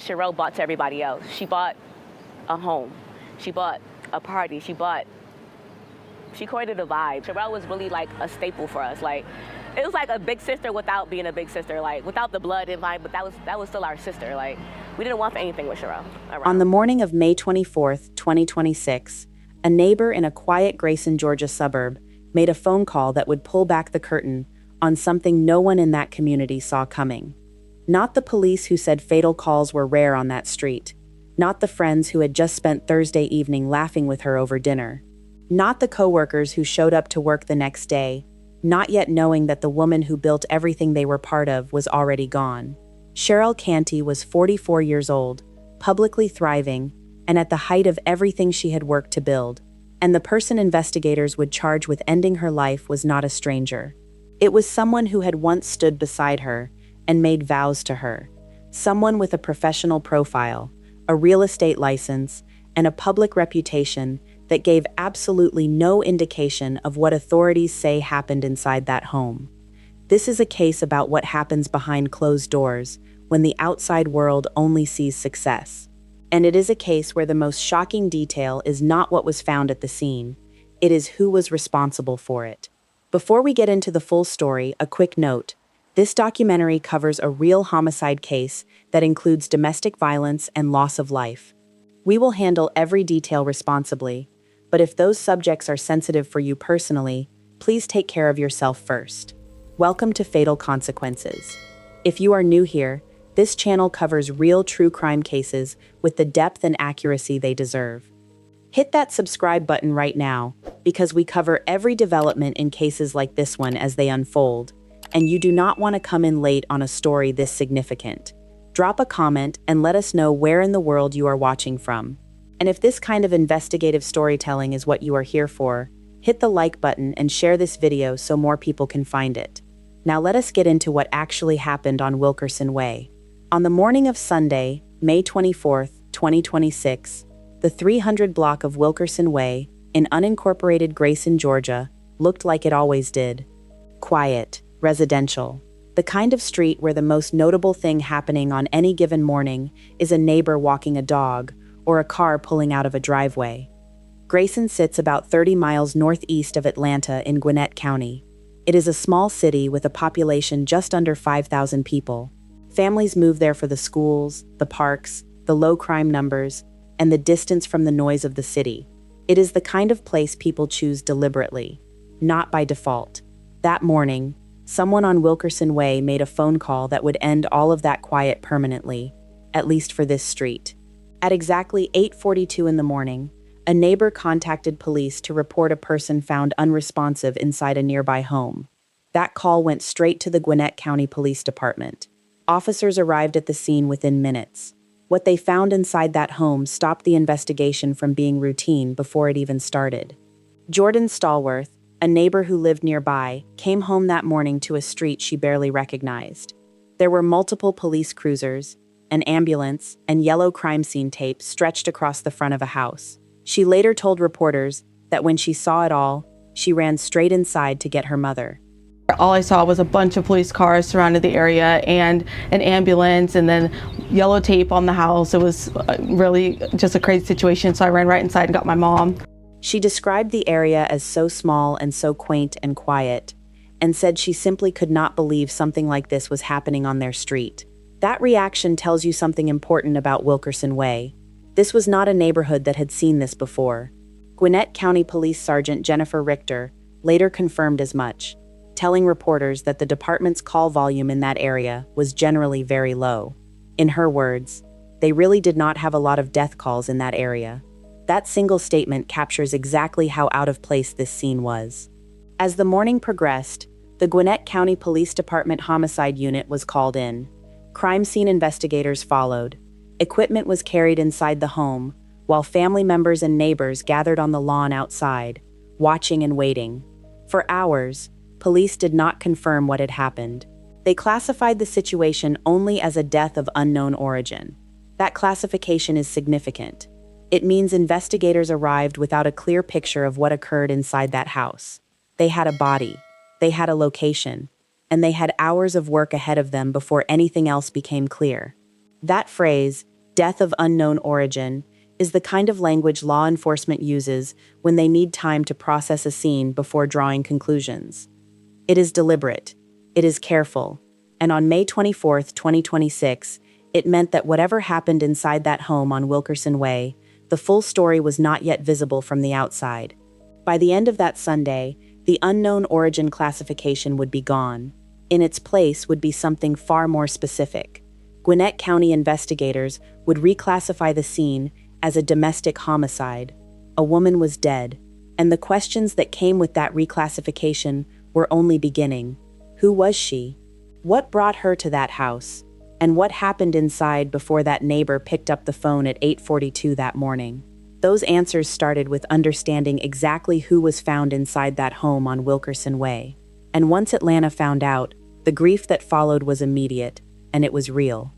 what Sharell bought to everybody else. She bought a home. She bought a party. She created a vibe. Sharell was really like a staple for us. Like, it was like a big sister without being a big sister, like without the blood and vibe, but that was still our sister. Like, we didn't want for anything with Sharell around. On the morning of May 24th, 2026, a neighbor in a quiet Grayson, Georgia suburb made a phone call that would pull back the curtain on something no one in that community saw coming. Not the police who said fatal calls were rare on that street. Not the friends who had just spent Thursday evening laughing with her over dinner. Not the coworkers who showed up to work the next day, not yet knowing that the woman who built everything they were part of was already gone. Sharell Canty was 44 years old, publicly thriving, and at the height of everything she had worked to build. And the person investigators would charge with ending her life was not a stranger. It was someone who had once stood beside her and made vows to her. Someone with a professional profile, a real estate license, and a public reputation that gave absolutely no indication of what authorities say happened inside that home. This is a case about what happens behind closed doors when the outside world only sees success. And it is a case where the most shocking detail is not what was found at the scene, it is who was responsible for it. Before we get into the full story, a quick note. This documentary covers a real homicide case that includes domestic violence and loss of life. We will handle every detail responsibly, but if those subjects are sensitive for you personally, please take care of yourself first. Welcome to Fatal Consequences. If you are new here, this channel covers real true crime cases with the depth and accuracy they deserve. Hit that subscribe button right now, because we cover every development in cases like this one as they unfold, and you do not want to come in late on a story this significant. Drop a comment and let us know where in the world you are watching from. And if this kind of investigative storytelling is what you are here for, hit the like button and share this video so more people can find it. Now let us get into what actually happened on Wilkerson Way. On the morning of Sunday, May 24th, 2026, the 300 block of Wilkerson Way in unincorporated Grayson, Georgia, looked like it always did. Quiet, residential. The kind of street where the most notable thing happening on any given morning is a neighbor walking a dog or a car pulling out of a driveway. Grayson sits about 30 miles northeast of Atlanta in Gwinnett County. It is a small city with a population just under 5,000 people. Families move there for the schools, the parks, the low crime numbers, and the distance from the noise of the city. It is the kind of place people choose deliberately, not by default. That morning, someone on Wilkerson Way made a phone call that would end all of that quiet permanently, at least for this street. At exactly 8:42 in the morning, a neighbor contacted police to report a person found unresponsive inside a nearby home. That call went straight to the Gwinnett County Police Department. Officers arrived at the scene within minutes. What they found inside that home stopped the investigation from being routine before it even started. Jordan Stallworth, a neighbor who lived nearby, came home that morning to a street she barely recognized. There were multiple police cruisers, an ambulance, and yellow crime scene tape stretched across the front of a house. She later told reporters that when she saw it all, she ran straight inside to get her mother. All I saw was a bunch of police cars surrounded the area and an ambulance and then yellow tape on the house. It was really just a crazy situation, so I ran right inside and got my mom. She described the area as so small and so quaint and quiet, and said she simply could not believe something like this was happening on their street. That reaction tells you something important about Wilkerson Way. This was not a neighborhood that had seen this before. Gwinnett County Police Sergeant Jennifer Richter later confirmed as much, telling reporters that the department's call volume in that area was generally very low. In her words, they really did not have a lot of death calls in that area. That single statement captures exactly how out of place this scene was. As the morning progressed, the Gwinnett County Police Department Homicide Unit was called in. Crime scene investigators followed. Equipment was carried inside the home, while family members and neighbors gathered on the lawn outside, watching and waiting. For hours, police did not confirm what had happened. They classified the situation only as a death of unknown origin. That classification is significant. It means investigators arrived without a clear picture of what occurred inside that house. They had a body, they had a location, and they had hours of work ahead of them before anything else became clear. That phrase, death of unknown origin, is the kind of language law enforcement uses when they need time to process a scene before drawing conclusions. It is deliberate, it is careful, and on May 24, 2026, it meant that whatever happened inside that home on Wilkerson Way, the full story was not yet visible from the outside. By the end of that Sunday, the unknown origin classification would be gone. In its place would be something far more specific. Gwinnett County investigators would reclassify the scene as a domestic homicide. A woman was dead, and the questions that came with that reclassification were only beginning. Who was she? What brought her to that house? And what happened inside before that neighbor picked up the phone at 8:42 that morning? Those answers started with understanding exactly who was found inside that home on Wilkerson Way. And once Atlanta found out, the grief that followed was immediate, and it was real.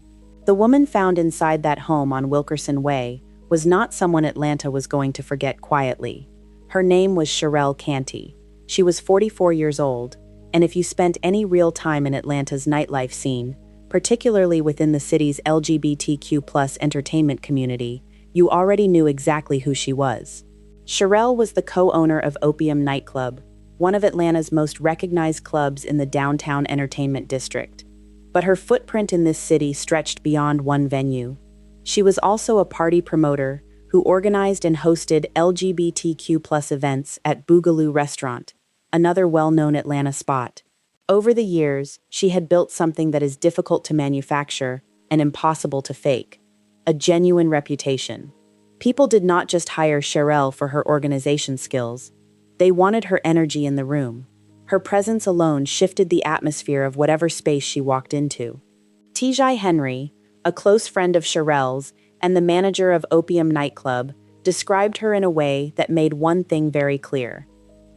The woman found inside that home on Wilkerson Way was not someone Atlanta was going to forget quietly. Her name was Sharell Canty. She was 44 years old, and if you spent any real time in Atlanta's nightlife scene, particularly within the city's LGBTQ+ entertainment community, you already knew exactly who she was. Sharell was the co-owner of Opium Nightclub, one of Atlanta's most recognized clubs in the downtown entertainment district. But her footprint in this city stretched beyond one venue. She was also a party promoter who organized and hosted LGBTQ+ events at Boogaloo Restaurant, another well-known Atlanta spot. Over the years, she had built something that is difficult to manufacture and impossible to fake: a genuine reputation. People did not just hire Sharell for her organization skills. They wanted her energy in the room. Her presence alone shifted the atmosphere of whatever space she walked into. Tijai Henry, a close friend of Sharell's and the manager of Opium Nightclub, described her in a way that made one thing very clear.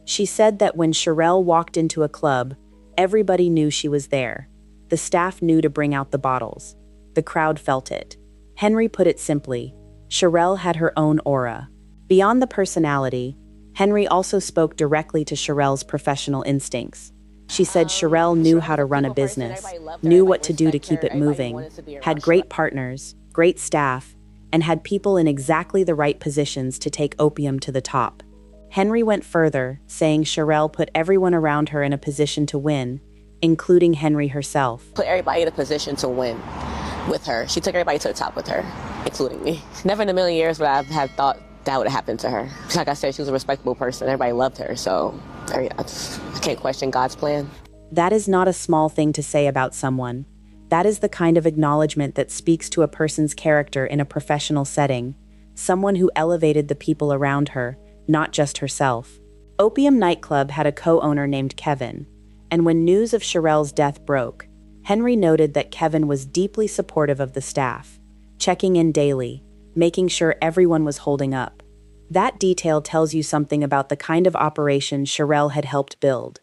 She said that when Sharell walked into a club, everybody knew she was there. The staff knew to bring out the bottles. The crowd felt it. Henry put it simply: Sharell had her own aura. Beyond the personality, Henry also spoke directly to Sharell's professional instincts. She said Sharell knew how to run a business, knew what to do to keep it moving, had great partners, great staff, and had people in exactly the right positions to take Opium to the top. Henry went further, saying Sharell put everyone around her in a position to win, including Henry herself. Put everybody in a position to win with her. She took everybody to the top with her, including me. Never in a million years would I have thought that would have happened to her. Like I said, she was a respectable person. Everybody loved her, so I can't question God's plan. That is not a small thing to say about someone. That is the kind of acknowledgement that speaks to a person's character in a professional setting, someone who elevated the people around her, not just herself. Opium Nightclub had a co-owner named Kevin, and when news of Sharell's death broke, Henry noted that Kevin was deeply supportive of the staff, checking in daily, making sure everyone was holding up. That detail tells you something about the kind of operation Sharell had helped build,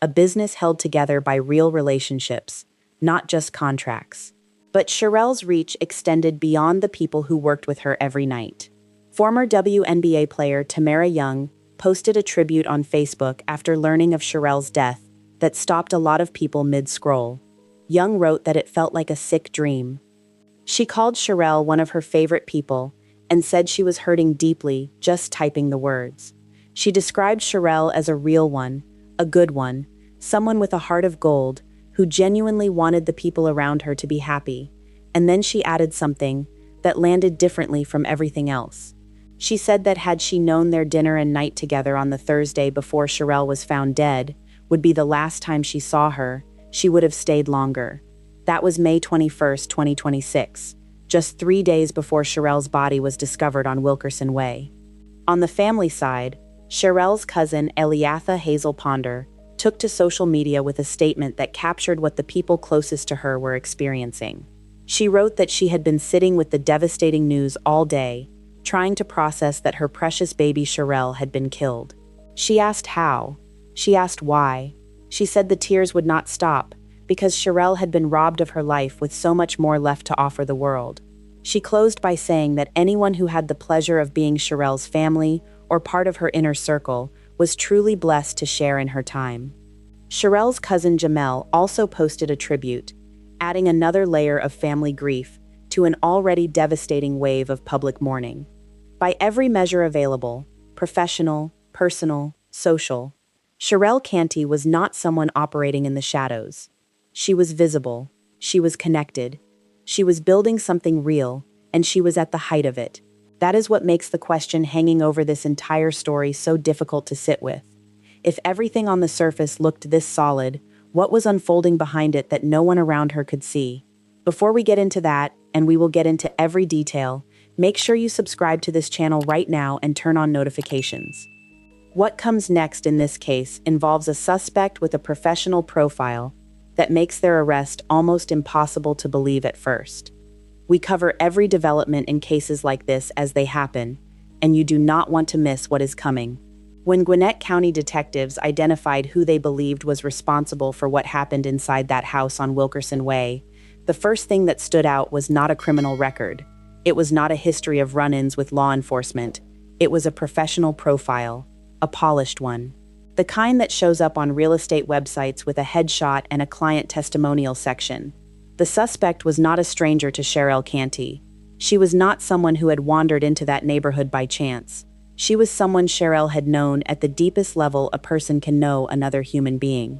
a business held together by real relationships, not just contracts. But Sharell's reach extended beyond the people who worked with her every night. Former WNBA player Tamara Young posted a tribute on Facebook after learning of Sharell's death that stopped a lot of people mid-scroll. Young wrote that it felt like a sick dream. She called Sharell one of her favorite people and said she was hurting deeply just typing the words. She described Sharell as a real one, a good one, someone with a heart of gold who genuinely wanted the people around her to be happy. And then she added something that landed differently from everything else. She said that had she known their dinner and night together on the Thursday before Sharell was found dead would be the last time she saw her, she would have stayed longer. That was May 21st, 2026, just 3 days before Sharell's body was discovered on Wilkerson Way. On the family side, Sharell's cousin Eliatha Hazel Ponder took to social media with a statement that captured what the people closest to her were experiencing. She wrote that she had been sitting with the devastating news all day, trying to process that her precious baby Sharell had been killed. She asked how. She asked why. She said the tears would not stop because Sharell had been robbed of her life with so much more left to offer the world. She closed by saying that anyone who had the pleasure of being Sharell's family or part of her inner circle was truly blessed to share in her time. Sharell's cousin Jamel also posted a tribute, adding another layer of family grief to an already devastating wave of public mourning. By every measure available, professional, personal, social, Sharell Canty was not someone operating in the shadows. She was visible, she was connected, she was building something real, and she was at the height of it. That is what makes the question hanging over this entire story so difficult to sit with. If everything on the surface looked this solid, what was unfolding behind it that no one around her could see? Before we get into that, and we will get into every detail, make sure you subscribe to this channel right now and turn on notifications. What comes next in this case involves a suspect with a professional profile that makes their arrest almost impossible to believe at first. We cover every development in cases like this as they happen, and you do not want to miss what is coming. When Gwinnett County detectives identified who they believed was responsible for what happened inside that house on Wilkerson Way, the first thing that stood out was not a criminal record. It was not a history of run-ins with law enforcement. It was a professional profile, a polished one. The kind that shows up on real estate websites with a headshot and a client testimonial section. The suspect was not a stranger to Sharell Canty. She was not someone who had wandered into that neighborhood by chance. She was someone Sharell had known at the deepest level a person can know another human being.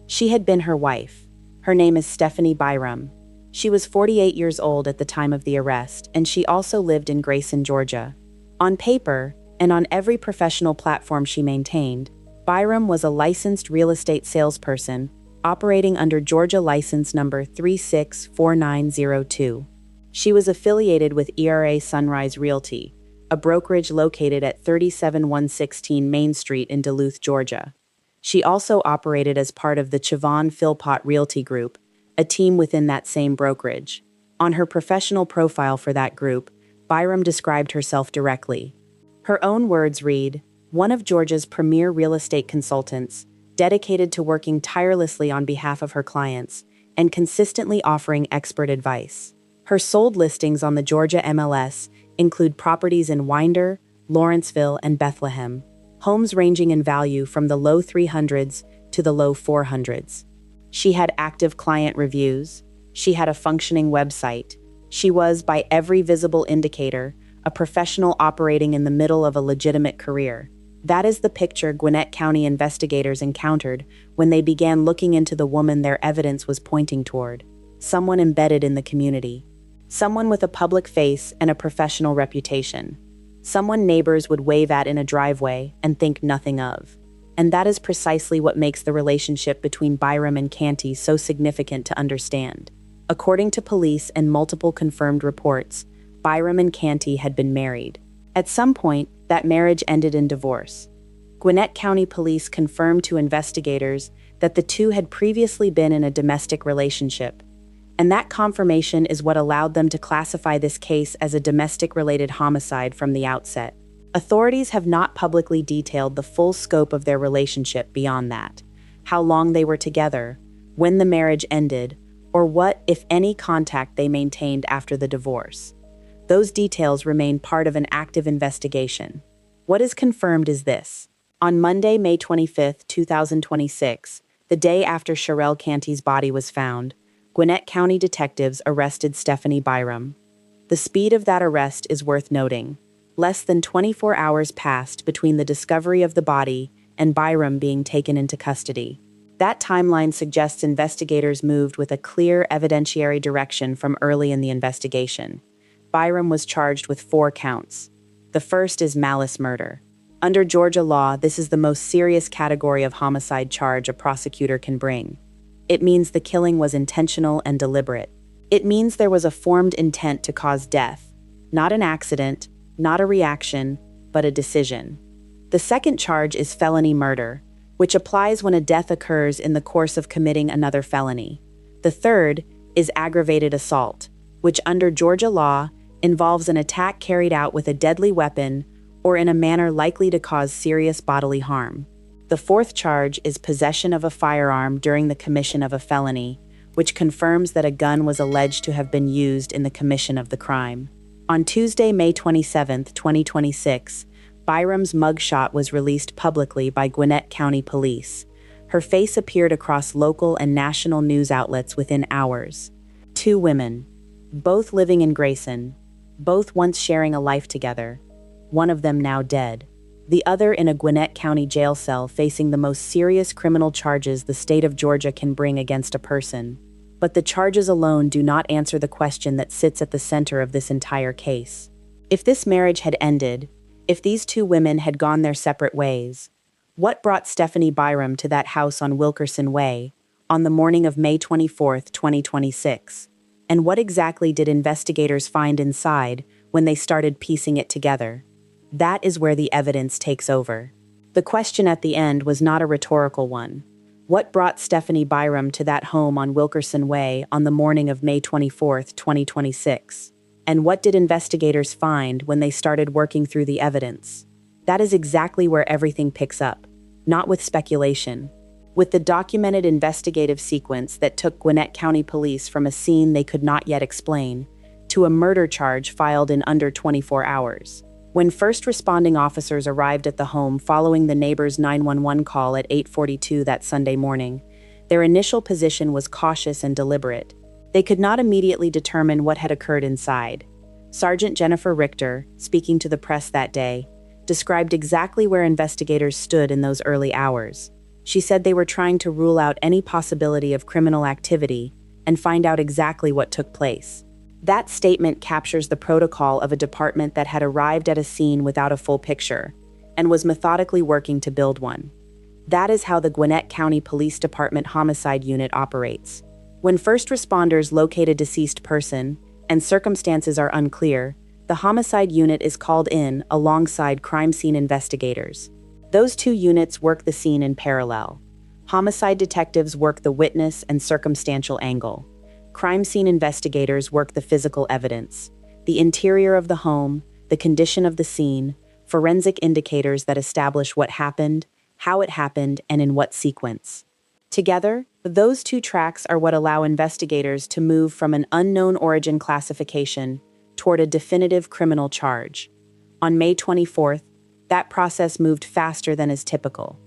She had been her wife. Her name is Stephanie Byram. She was 48 years old at the time of the arrest, and she also lived in Grayson, Georgia. On paper, and on every professional platform she maintained, Byram was a licensed real estate salesperson operating under Georgia license number 364902. She was affiliated with ERA Sunrise Realty, a brokerage located at 37116 Main Street in Duluth, Georgia. She also operated as part of the Chavon Philpott Realty Group, a team within that same brokerage. On her professional profile for that group, Byram described herself directly. Her own words read, "One of Georgia's premier real estate consultants, dedicated to working tirelessly on behalf of her clients and consistently offering expert advice." Her sold listings on the Georgia MLS include properties in Winder, Lawrenceville, and Bethlehem, homes ranging in value from the low 300s to the low 400s. She had active client reviews. She had a functioning website. She was, by every visible indicator, a professional operating in the middle of a legitimate career. That is the picture Gwinnett County investigators encountered when they began looking into the woman their evidence was pointing toward. Someone embedded in the community. Someone with a public face and a professional reputation. Someone neighbors would wave at in a driveway and think nothing of. And that is precisely what makes the relationship between Byram and Canty so significant to understand. According to police and multiple confirmed reports, Byram and Canty had been married. At some point, that marriage ended in divorce. Gwinnett County Police confirmed to investigators that the two had previously been in a domestic relationship, and that confirmation is what allowed them to classify this case as a domestic-related homicide from the outset. Authorities have not publicly detailed the full scope of their relationship beyond that, how long they were together, when the marriage ended, or what, if any, contact they maintained after the divorce. Those details remain part of an active investigation. What is confirmed is this. On Monday, May 25, 2026, the day after Sharell Canty's body was found, Gwinnett County detectives arrested Stephanie Byram. The speed of that arrest is worth noting. Less than 24 hours passed between the discovery of the body and Byram being taken into custody. That timeline suggests investigators moved with a clear evidentiary direction from early in the investigation. Byram was charged with 4 counts. The first is malice murder. Under Georgia law, this is the most serious category of homicide charge a prosecutor can bring. It means the killing was intentional and deliberate. It means there was a formed intent to cause death, not an accident, not a reaction, but a decision. The second charge is felony murder, which applies when a death occurs in the course of committing another felony. The third is aggravated assault, which under Georgia law involves an attack carried out with a deadly weapon or in a manner likely to cause serious bodily harm. The fourth charge is possession of a firearm during the commission of a felony, which confirms that a gun was alleged to have been used in the commission of the crime. On Tuesday, May 27, 2026, Byram's mugshot was released publicly by Gwinnett County Police. Her face appeared across local and national news outlets within hours. 2 women. both living in Grayson, both once sharing a life together, one of them now dead, the other in a Gwinnett County jail cell facing the most serious criminal charges the state of Georgia can bring against a person. But the charges alone do not answer the question that sits at the center of this entire case. If this marriage had ended, if these two women had gone their separate ways, what brought Stephanie Byram to that house on Wilkerson Way on the morning of May 24, 2026? And what exactly did investigators find inside when they started piecing it together? That is where the evidence takes over. The question at the end was not a rhetorical one. What brought Stephanie Byram to that home on Wilkerson Way on the morning of May 24, 2026? And what did investigators find when they started working through the evidence? That is exactly where everything picks up, not with speculation. With the documented investigative sequence that took Gwinnett County Police from a scene they could not yet explain to a murder charge filed in under 24 hours. When first responding officers arrived at the home following the neighbor's 911 call at 8:42 that Sunday morning, their initial position was cautious and deliberate. They could not immediately determine what had occurred inside. Sergeant Jennifer Richter, speaking to the press that day, described exactly where investigators stood in those early hours. She said they were trying to rule out any possibility of criminal activity and find out exactly what took place. That statement captures the protocol of a department that had arrived at a scene without a full picture and was methodically working to build one. That is how the Gwinnett County Police Department Homicide Unit operates. When first responders locate a deceased person and circumstances are unclear, the homicide unit is called in alongside crime scene investigators. Those two units work the scene in parallel. Homicide detectives work the witness and circumstantial angle. Crime scene investigators work the physical evidence, the interior of the home, the condition of the scene, forensic indicators that establish what happened, how it happened, and in what sequence. Together, those two tracks are what allow investigators to move from an unknown origin classification toward a definitive criminal charge. On May 24th, that process moved faster than is typical.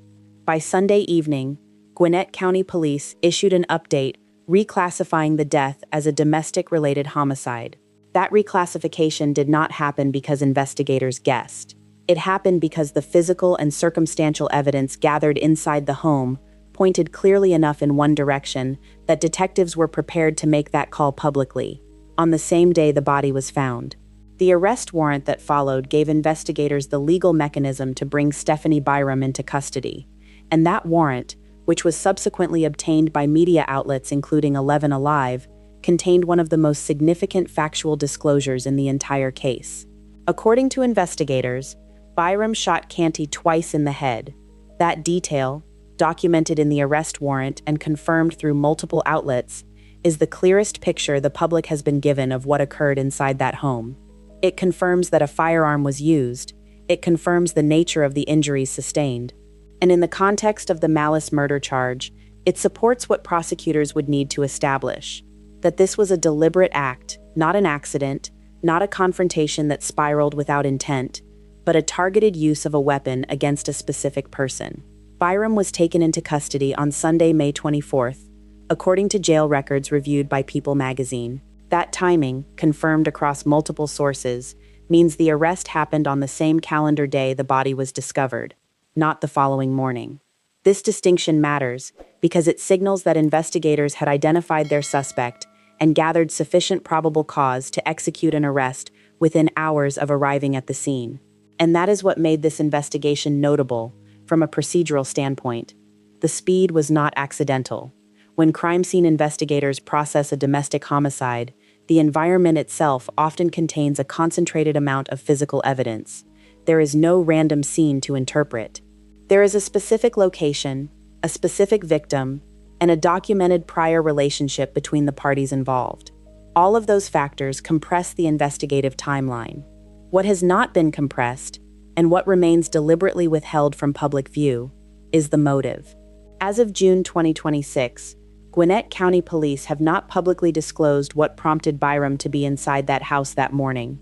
By Sunday evening, Gwinnett County Police issued an update reclassifying the death as a domestic-related homicide. That reclassification did not happen because investigators guessed. It happened because the physical and circumstantial evidence gathered inside the home pointed clearly enough in one direction that detectives were prepared to make that call publicly, on the same day the body was found. The arrest warrant that followed gave investigators the legal mechanism to bring Stephanie Byram into custody, and that warrant, which was subsequently obtained by media outlets including 11 Alive, contained one of the most significant factual disclosures in the entire case. According to investigators, Byram shot Canty twice in the head. That detail, documented in the arrest warrant and confirmed through multiple outlets, is the clearest picture the public has been given of what occurred inside that home. It confirms that a firearm was used. It confirms the nature of the injuries sustained. And in the context of the malice murder charge, it supports what prosecutors would need to establish, that this was a deliberate act, not an accident, not a confrontation that spiraled without intent, but a targeted use of a weapon against a specific person. Byram was taken into custody on Sunday, May 24th, according to jail records reviewed by People magazine. That timing, confirmed across multiple sources, means the arrest happened on the same calendar day the body was discovered, not the following morning. This distinction matters because it signals that investigators had identified their suspect and gathered sufficient probable cause to execute an arrest within hours of arriving at the scene. And that is what made this investigation notable from a procedural standpoint. The speed was not accidental. When crime scene investigators process a domestic homicide, the environment itself often contains a concentrated amount of physical evidence. There is no random scene to interpret. There is a specific location, a specific victim, and a documented prior relationship between the parties involved. All of those factors compress the investigative timeline. What has not been compressed, and what remains deliberately withheld from public view, is the motive. As of June 2026, Gwinnett County Police have not publicly disclosed what prompted Byram to be inside that house that morning,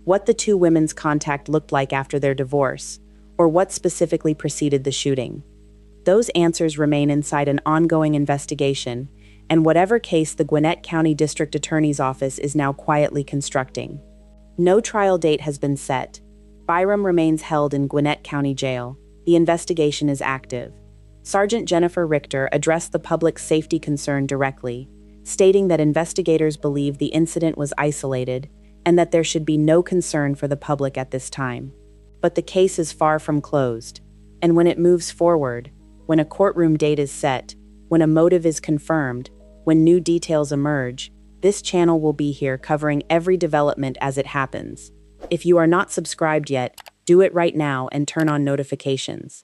what the two women's contact looked like after their divorce, or what specifically preceded the shooting. Those answers remain inside an ongoing investigation, and whatever case the Gwinnett County District Attorney's Office is now quietly constructing. No trial date has been set. Byram remains held in Gwinnett County Jail. The investigation is active. Sergeant Jennifer Richter addressed the public safety concern directly, stating that investigators believe the incident was isolated and that there should be no concern for the public at this time. But the case is far from closed, and when it moves forward, when a courtroom date is set, when a motive is confirmed, when new details emerge, this channel will be here covering every development as it happens. If you are not subscribed yet, do it right now and turn on notifications.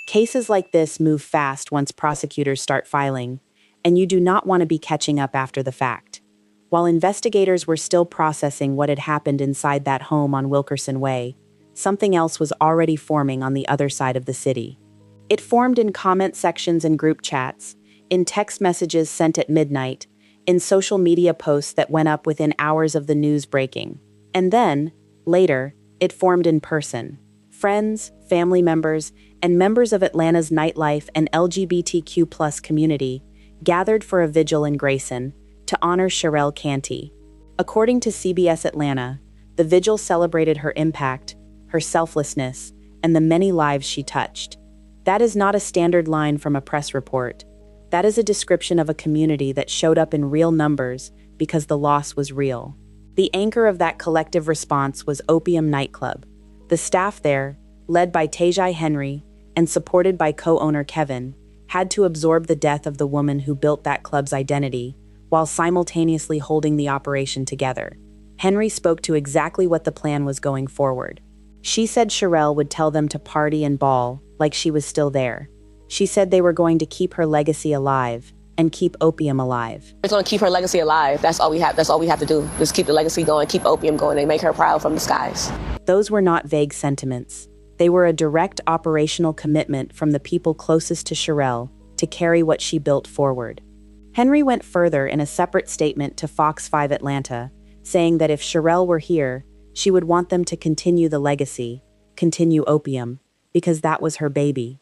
Cases like this move fast once prosecutors start filing, and you do not want to be catching up after the fact. While investigators were still processing what had happened inside that home on Wilkerson Way, something else was already forming on the other side of the city. It formed in comment sections and group chats, in text messages sent at midnight, in social media posts that went up within hours of the news breaking. And then, later, it formed in person. Friends, family members, and members of Atlanta's nightlife and LGBTQ+ community gathered for a vigil in Grayson to honor Sharell Canty. According to CBS Atlanta, the vigil celebrated her impact, her selflessness, and the many lives she touched. That is not a standard line from a press report. That is a description of a community that showed up in real numbers because the loss was real. The anchor of that collective response was Opium Nightclub. The staff there, led by Tajai Henry and supported by co-owner Kevin, had to absorb the death of the woman who built that club's identity while simultaneously holding the operation together. Henry spoke to exactly what the plan was going forward. She said Sharell would tell them to party and ball like she was still there. She said they were going to keep her legacy alive and keep Opium alive. We're going to keep her legacy alive. That's all we have. That's all we have to do. Just keep the legacy going, keep Opium going, and make her proud from the skies. Those were not vague sentiments. They were a direct operational commitment from the people closest to Sharell to carry what she built forward. Henry went further in a separate statement to Fox 5 Atlanta, saying that if Sharell were here, she would want them to continue the legacy, continue Opium, because that was her baby.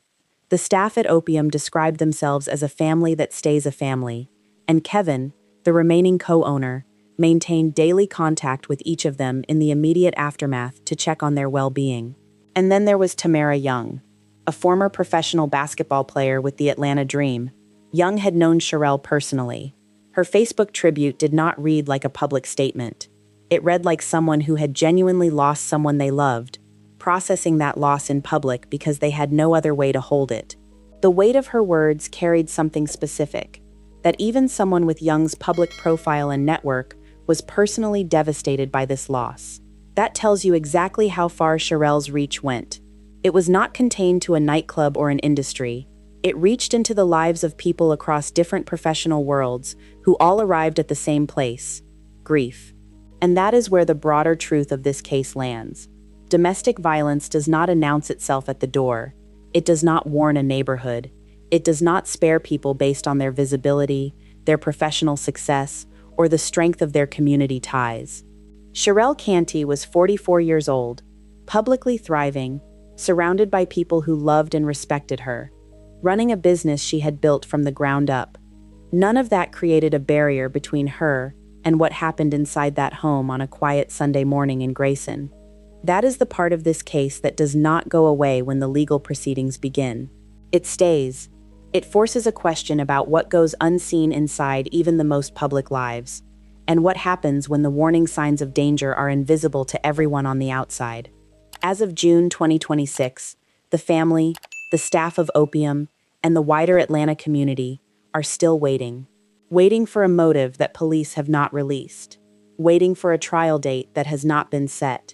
The staff at Opium described themselves as a family that stays a family, and Kevin, the remaining co-owner, maintained daily contact with each of them in the immediate aftermath to check on their well-being. And then there was Tamara Young, a former professional basketball player with the Atlanta Dream. Young had known Sharell personally. Her Facebook tribute did not read like a public statement. It read like someone who had genuinely lost someone they loved, processing that loss in public because they had no other way to hold it. The weight of her words carried something specific, that even someone with Young's public profile and network was personally devastated by this loss. That tells you exactly how far Sharell's reach went. It was not contained to a nightclub or an industry. It reached into the lives of people across different professional worlds who all arrived at the same place: grief. And that is where the broader truth of this case lands. Domestic violence does not announce itself at the door. It does not warn a neighborhood. It does not spare people based on their visibility, their professional success, or the strength of their community ties. Sharell Canty was 44 years old, publicly thriving, surrounded by people who loved and respected her, running a business she had built from the ground up. None of that created a barrier between her and what happened inside that home on a quiet Sunday morning in Grayson. That is the part of this case that does not go away when the legal proceedings begin. It stays. It forces a question about what goes unseen inside even the most public lives, and what happens when the warning signs of danger are invisible to everyone on the outside. As of June 2026, the family, the staff of Opium, and the wider Atlanta community are still waiting for a motive that police have not released, waiting for a trial date that has not been set,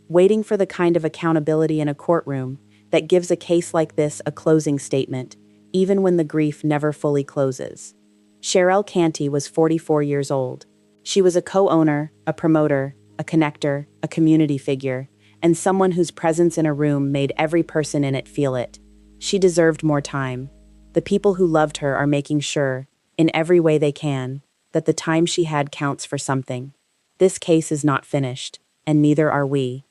waiting for the kind of accountability in a courtroom that gives a case like this a closing statement, even when the grief never fully closes. Sharell Canty was 44 years old. She was a co-owner, a promoter, a connector, a community figure, and someone whose presence in a room made every person in it feel it. She deserved more time. The people who loved her are making sure, in every way they can, that the time she had counts for something. This case is not finished, and neither are we.